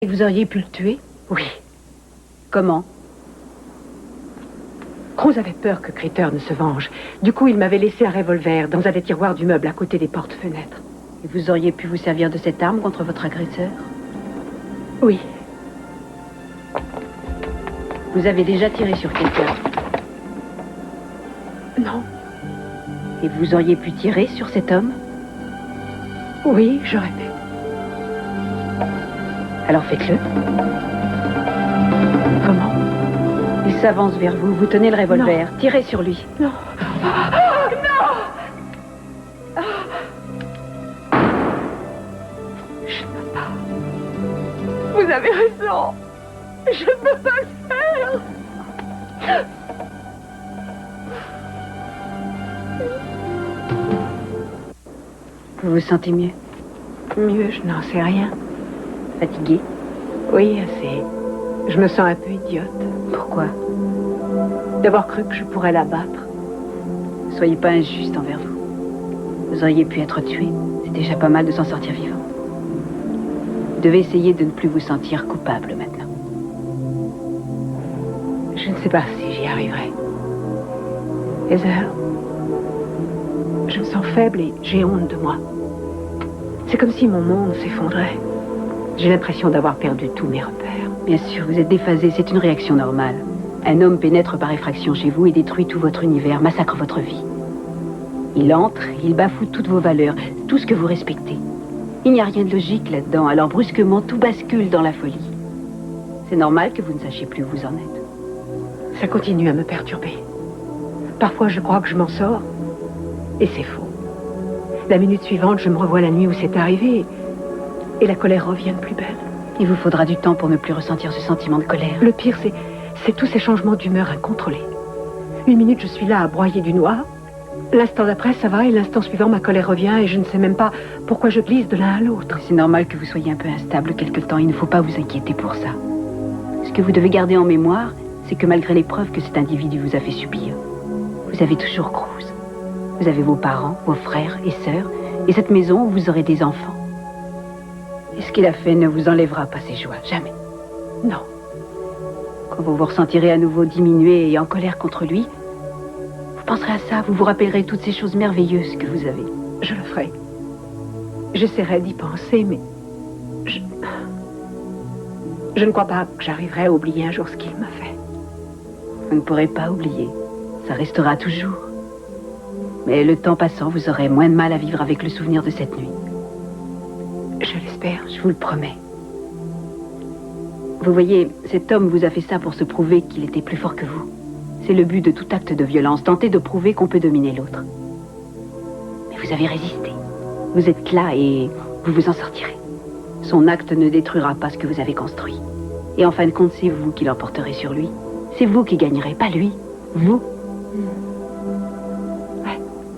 Et vous auriez pu le tuer? Oui. Comment? Rose avait peur que Critter ne se venge. Du coup, il m'avait laissé un revolver dans un des tiroirs du meuble à côté des portes-fenêtres. Et vous auriez pu vous servir de cette arme contre votre agresseur? Oui. Vous avez déjà tiré sur quelqu'un? Non. Et vous auriez pu tirer sur cet homme? Oui, j'aurais pu. Alors faites-le. Comment? Il s'avance vers vous, vous tenez le revolver, tirez sur lui. Non. Non! Je ne peux pas. Vous avez raison. Je ne peux pas le faire. Vous vous sentez mieux? Mieux, je n'en sais rien. Fatigué? Oui, assez. Je me sens un peu idiote. Pourquoi? D'avoir cru que je pourrais la battre. Soyez pas injuste envers vous. Vous auriez pu être tué. C'est déjà pas mal de s'en sortir vivant. Vous devez essayer de ne plus vous sentir coupable maintenant. Je ne sais pas si j'y arriverai. Heather, je me sens faible et j'ai honte de moi. C'est comme si mon monde s'effondrait. J'ai l'impression d'avoir perdu tous mes repères. Bien sûr, vous êtes déphasé, c'est une réaction normale. Un homme pénètre par effraction chez vous et détruit tout votre univers, massacre votre vie. Il entre, il bafoue toutes vos valeurs, tout ce que vous respectez. Il n'y a rien de logique là-dedans, alors brusquement, tout bascule dans la folie. C'est normal que vous ne sachiez plus où vous en êtes. Ça continue à me perturber. Parfois, je crois que je m'en sors, et c'est faux. La minute suivante, je me revois la nuit où c'est arrivé, et la colère revient de plus belle. Il vous faudra du temps pour ne plus ressentir ce sentiment de colère. Le pire, c'est tous ces changements d'humeur incontrôlés. Une minute, je suis là à broyer du noir. L'instant d'après, ça va, et l'instant suivant, ma colère revient, et je ne sais même pas pourquoi je glisse de l'un à l'autre. C'est normal que vous soyez un peu instable quelque temps, il ne faut pas vous inquiéter pour ça. Ce que vous devez garder en mémoire, c'est que malgré l'épreuve que cet individu vous a fait subir, vous avez toujours Cruz. Vous avez vos parents, vos frères et sœurs, et cette maison où vous aurez des enfants. Et ce qu'il a fait ne vous enlèvera pas ses joies, jamais. Non. Quand vous vous ressentirez à nouveau diminué et en colère contre lui, vous penserez à ça, vous vous rappellerez toutes ces choses merveilleuses que vous avez. Je le ferai. J'essaierai d'y penser, mais... Je ne crois pas que j'arriverai à oublier un jour ce qu'il m'a fait. Vous ne pourrez pas oublier. Ça restera toujours. Mais le temps passant, vous aurez moins de mal à vivre avec le souvenir de cette nuit. Je l'espère. Je vous le promets. Vous voyez, cet homme vous a fait ça pour se prouver qu'il était plus fort que vous. C'est le but de tout acte de violence, tenter de prouver qu'on peut dominer l'autre. Mais vous avez résisté. Vous êtes là et vous vous en sortirez. Son acte ne détruira pas ce que vous avez construit. Et en fin de compte, c'est vous qui l'emporterez sur lui. C'est vous qui gagnerez, pas lui. Vous.